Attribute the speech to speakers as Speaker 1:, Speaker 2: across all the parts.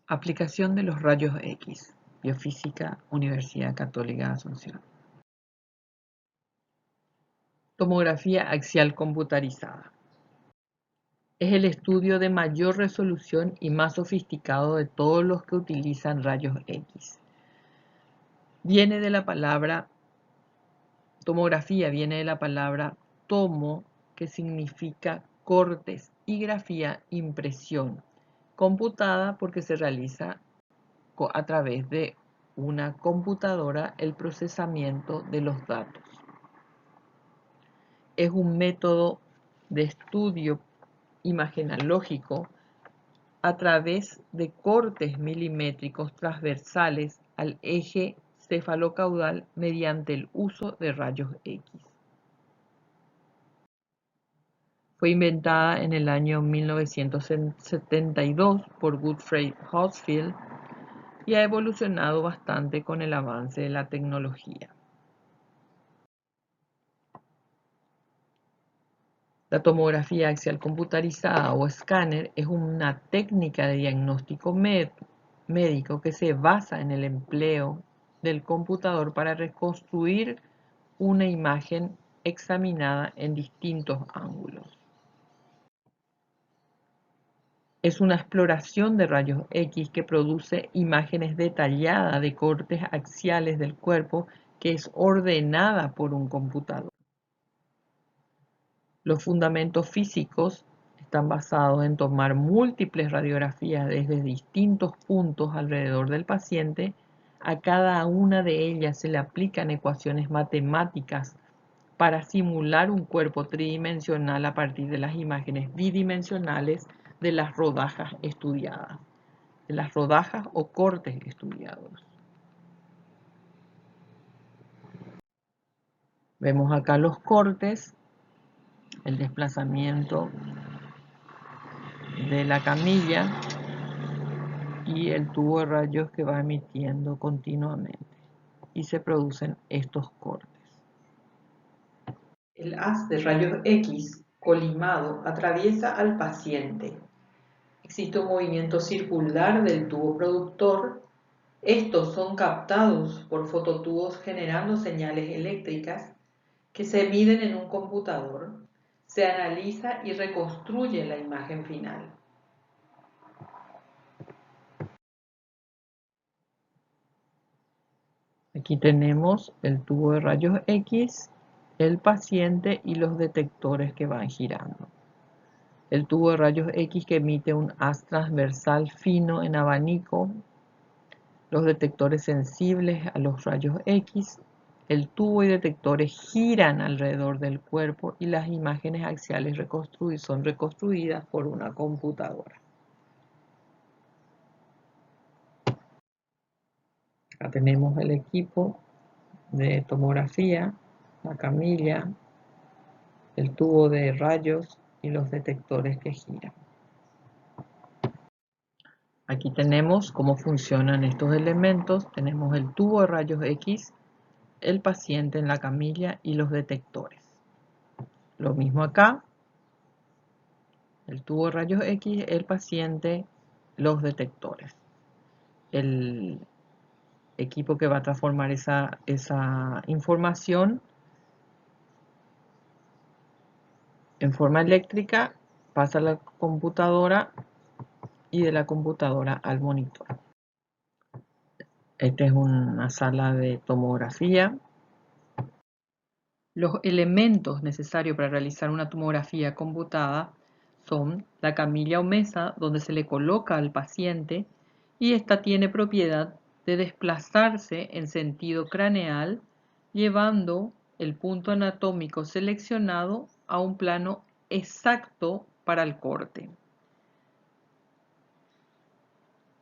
Speaker 1: Aplicación de los rayos X. Biofísica, Universidad Católica de Asunción. Tomografía axial computarizada. Es el estudio de mayor resolución y más sofisticado de todos los que utilizan rayos X. Viene de la palabra tomografía, viene de la palabra tomo, que significa cortes, y grafía, impresión, computada porque se realiza a través de una computadora el procesamiento de los datos. Es un método de estudio imagenológico a través de cortes milimétricos transversales al eje cefalocaudal mediante el uso de rayos X. Fue inventada en el año 1972 por Godfrey Hounsfield y ha evolucionado bastante con el avance de la tecnología. La tomografía axial computarizada o escáner es una técnica de diagnóstico médico que se basa en el empleo del computador para reconstruir una imagen examinada en distintos ángulos. Es una exploración de rayos X que produce imágenes detalladas de cortes axiales del cuerpo que es ordenada por un computador. Los fundamentos físicos están basados en tomar múltiples radiografías desde distintos puntos alrededor del paciente. A cada una de ellas se le aplican ecuaciones matemáticas para simular un cuerpo tridimensional a partir de las imágenes bidimensionales de las rodajas estudiadas, de las rodajas o cortes estudiados. Vemos acá los cortes, el desplazamiento de la camilla y el tubo de rayos que va emitiendo continuamente y se producen estos cortes. El haz de rayos X colimado atraviesa al paciente. Existe un movimiento circular del tubo productor. Estos son captados por fototubos generando señales eléctricas que se miden en un computador, se analiza y reconstruye la imagen final. Aquí tenemos el tubo de rayos X, el paciente y los detectores que van girando. El tubo de rayos X que emite un haz transversal fino en abanico, los detectores sensibles a los rayos X, el tubo y detectores giran alrededor del cuerpo y las imágenes axiales son reconstruidas por una computadora. Acá tenemos el equipo de tomografía, la camilla, el tubo de rayos y los detectores que giran. Aquí tenemos cómo funcionan estos elementos. Tenemos el tubo de rayos X, el paciente en la camilla y los detectores. Lo mismo acá, el tubo de rayos X, el paciente, los detectores. El equipo que va a transformar esa información en forma eléctrica pasa a la computadora y de la computadora al monitor. Esta es una sala de tomografía. Los elementos necesarios para realizar una tomografía computada son la camilla o mesa donde se le coloca al paciente y esta tiene propiedad de desplazarse en sentido craneal llevando el punto anatómico seleccionado a un plano exacto para el corte.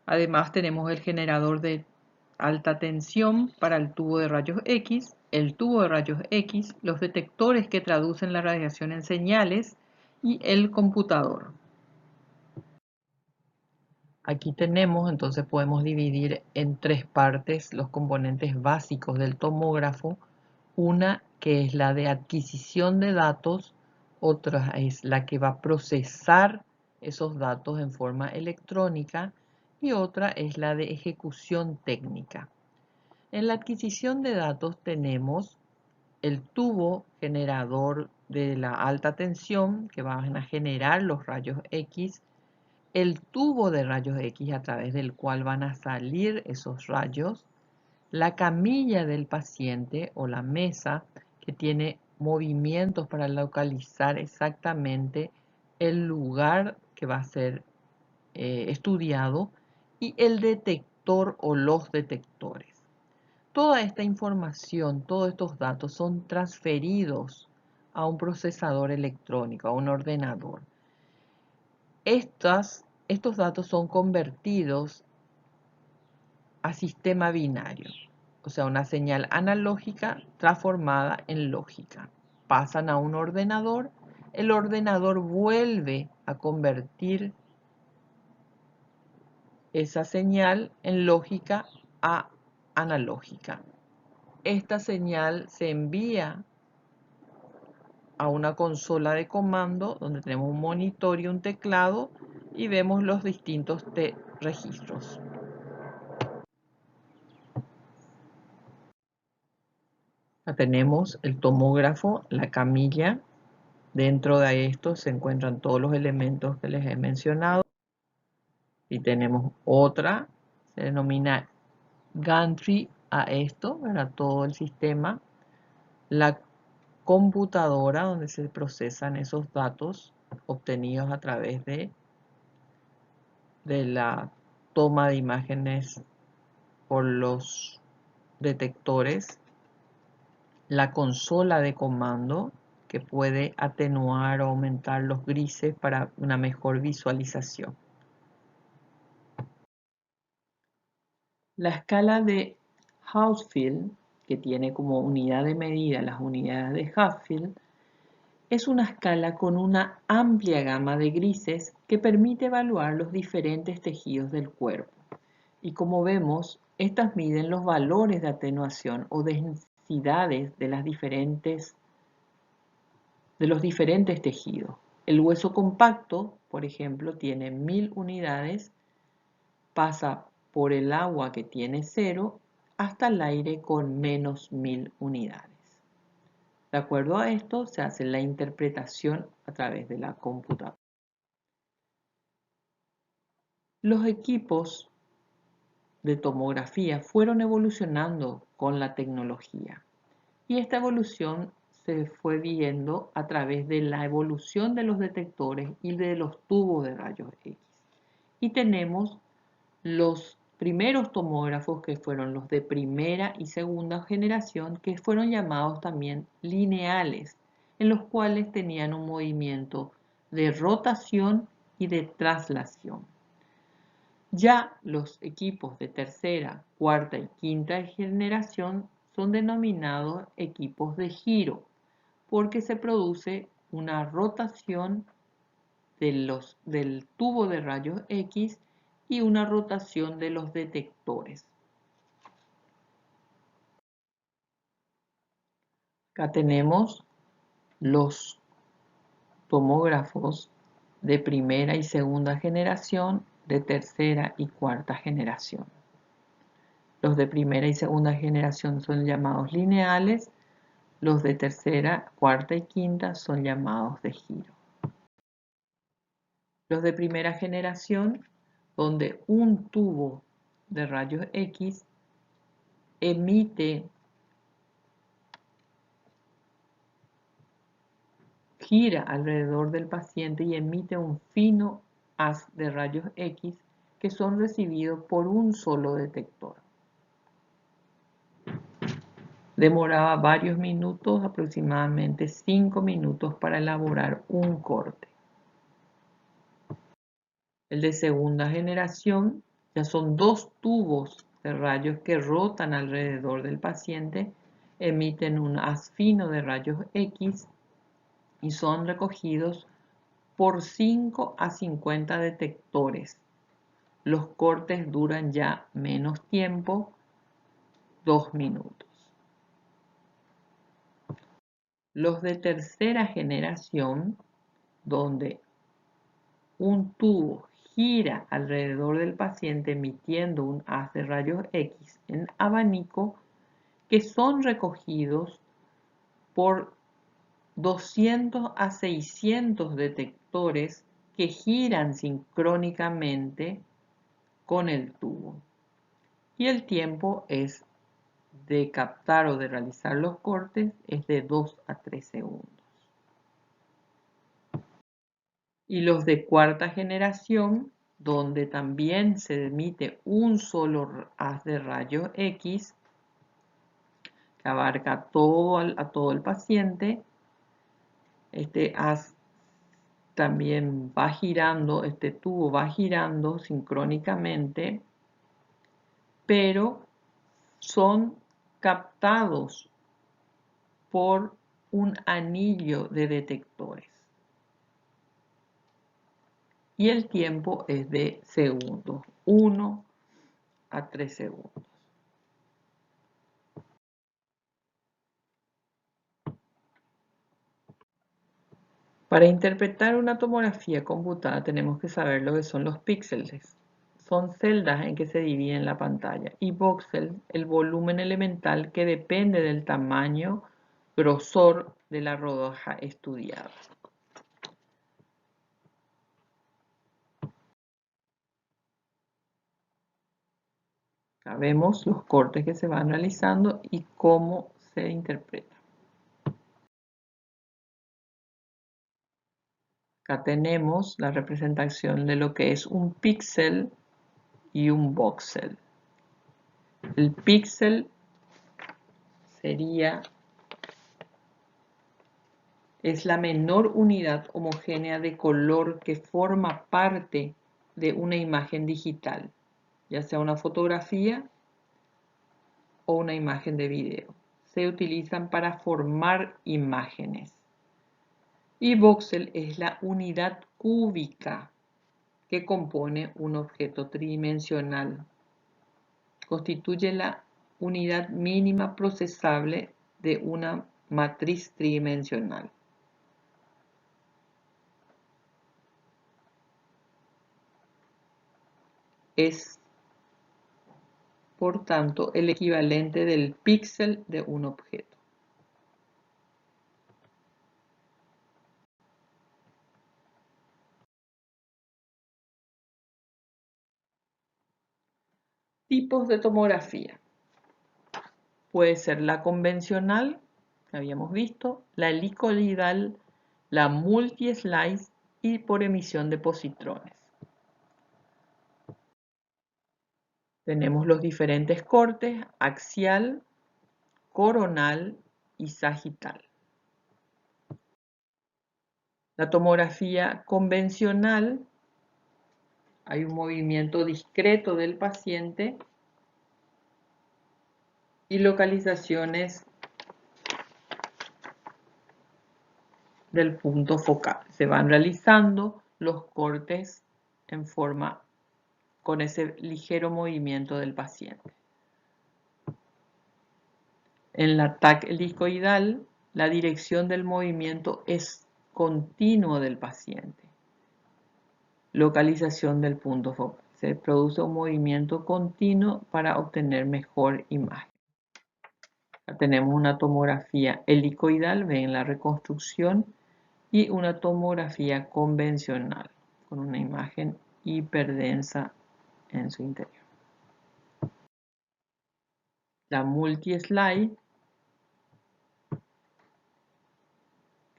Speaker 1: Además tenemos el generador de alta tensión para el tubo de rayos X, el tubo de rayos X, los detectores que traducen la radiación en señales y el computador. Aquí tenemos, entonces podemos dividir en tres partes los componentes básicos del tomógrafo. Una que es la de adquisición de datos, otra es la que va a procesar esos datos en forma electrónica y otra es la de ejecución técnica. En la adquisición de datos tenemos el tubo generador de la alta tensión que van a generar los rayos X, el tubo de rayos X a través del cual van a salir esos rayos, la camilla del paciente o la mesa que tiene movimientos para localizar exactamente el lugar que va a ser estudiado y el detector o los detectores. Toda esta información, todos estos datos son transferidos a un procesador electrónico, a un ordenador. Estos datos son convertidos a sistema binario, o sea, una señal analógica transformada en lógica. Pasan a un ordenador, el ordenador vuelve a convertir esa señal en lógica a analógica. Esta señal se envía a una consola de comando donde tenemos un monitor y un teclado y vemos los distintos registros. Ya tenemos el tomógrafo, la camilla. Dentro de esto se encuentran todos los elementos que les he mencionado. Y tenemos otra, se denomina gantry a esto, para todo el sistema. La computadora donde se procesan esos datos obtenidos a través de la toma de imágenes por los detectores, la consola de comando que puede atenuar o aumentar los grises para una mejor visualización. La escala de Hounsfield, que tiene como unidad de medida las unidades de Hounsfield, es una escala con una amplia gama de grises que permite evaluar los diferentes tejidos del cuerpo. Y como vemos, estas miden los valores de atenuación o densidades de los diferentes tejidos. El hueso compacto, por ejemplo, tiene 1000 unidades, pasa por el agua que tiene 0 hasta el aire con menos 1000 unidades. De acuerdo a esto, se hace la interpretación a través de la computadora. Los equipos de tomografía fueron evolucionando con la tecnología y esta evolución se fue viendo a través de la evolución de los detectores y de los tubos de rayos X. Y tenemos los primeros tomógrafos que fueron los de primera y segunda generación, que fueron llamados también lineales, en los cuales tenían un movimiento de rotación y de traslación. Ya los equipos de tercera, cuarta y quinta generación son denominados equipos de giro, porque se produce una rotación del tubo de rayos X y una rotación de los detectores. Acá tenemos los tomógrafos de primera y segunda generación, de tercera y cuarta generación. Los de primera y segunda generación son llamados lineales, los de tercera, cuarta y quinta son llamados de giro. Los de primera generación, donde un tubo de rayos X gira alrededor del paciente y emite un fino haz de rayos X que son recibidos por un solo detector. Demoraba varios minutos, aproximadamente 5 minutos, para elaborar un corte. El de segunda generación ya son dos tubos de rayos que rotan alrededor del paciente, emiten un haz fino de rayos X y son recogidos por 5 a 50 detectores. Los cortes duran ya menos tiempo, 2 minutos. Los de tercera generación, donde un tubo gira alrededor del paciente emitiendo un haz de rayos X en abanico que son recogidos por 200 a 600 detectores que giran sincrónicamente con el tubo. Y el tiempo es de captar o de realizar los cortes es de 2 a 3 segundos. Y los de cuarta generación, donde también se emite un solo haz de rayos X que abarca a todo el paciente, este haz también va girando, este tubo va girando sincrónicamente, pero son captados por un anillo de detectores. Y el tiempo es de segundos, 1 a 3 segundos. Para interpretar una tomografía computada tenemos que saber lo que son los píxeles. Son celdas en que se divide la pantalla, y voxel, el volumen elemental que depende del tamaño, grosor de la rodaja estudiada. Acá vemos los cortes que se van realizando y cómo se interpreta. Acá tenemos la representación de lo que es un píxel y un voxel. El píxel es la menor unidad homogénea de color que forma parte de una imagen digital, ya sea una fotografía o una imagen de video. Se utilizan para formar imágenes. Y voxel es la unidad cúbica que compone un objeto tridimensional. Constituye la unidad mínima procesable de una matriz tridimensional. Es, por tanto, el equivalente del píxel de un objeto. Tipos de tomografía. Puede ser la convencional, que habíamos visto, la helicoidal, la multi-slice y por emisión de positrones. Tenemos los diferentes cortes: axial, coronal y sagital. La tomografía convencional, hay un movimiento discreto del paciente y localizaciones del punto focal. Se van realizando los cortes en forma con ese ligero movimiento del paciente. En la TAC helicoidal, la dirección del movimiento es continuo del paciente. Localización del punto focal. Se produce un movimiento continuo para obtener mejor imagen. Acá tenemos una tomografía helicoidal, ven la reconstrucción, y una tomografía convencional con una imagen hiperdensa en su interior. La multi-slide,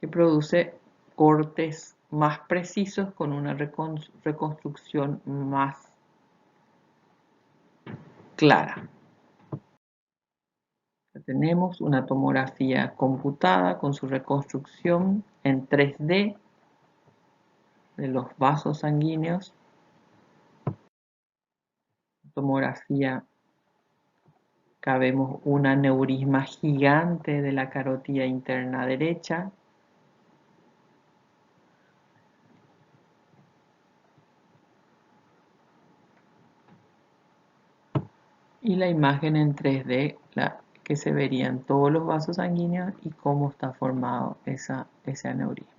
Speaker 1: que produce cortes más precisos con una reconstrucción más clara. Tenemos una tomografía computada con su reconstrucción en 3D de los vasos sanguíneos. Tomografía, acá vemos un aneurisma gigante de la carótida interna derecha. Y la imagen en 3D, que se verían todos los vasos sanguíneos y cómo está formado ese aneurisma.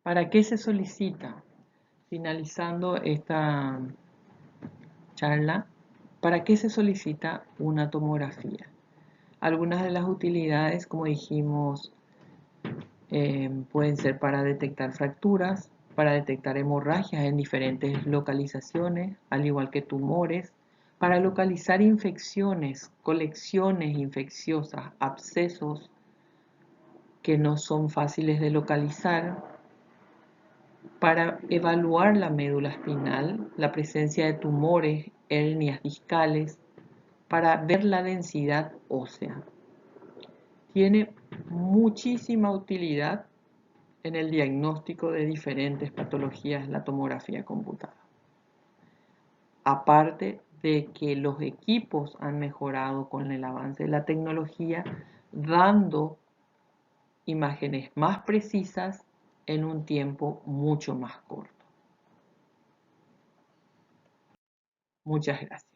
Speaker 1: ¿Para qué se solicita? Finalizando esta charla, ¿para qué se solicita una tomografía? Algunas de las utilidades, como dijimos, pueden ser para detectar fracturas, para detectar hemorragias en diferentes localizaciones, al igual que tumores, para localizar infecciones, colecciones infecciosas, abscesos que no son fáciles de localizar, para evaluar la médula espinal, la presencia de tumores, hernias discales, para ver la densidad ósea. Tiene muchísima utilidad en el diagnóstico de diferentes patologías la tomografía computada. Aparte de que los equipos han mejorado con el avance de la tecnología, dando imágenes más precisas en un tiempo mucho más corto. Muchas gracias.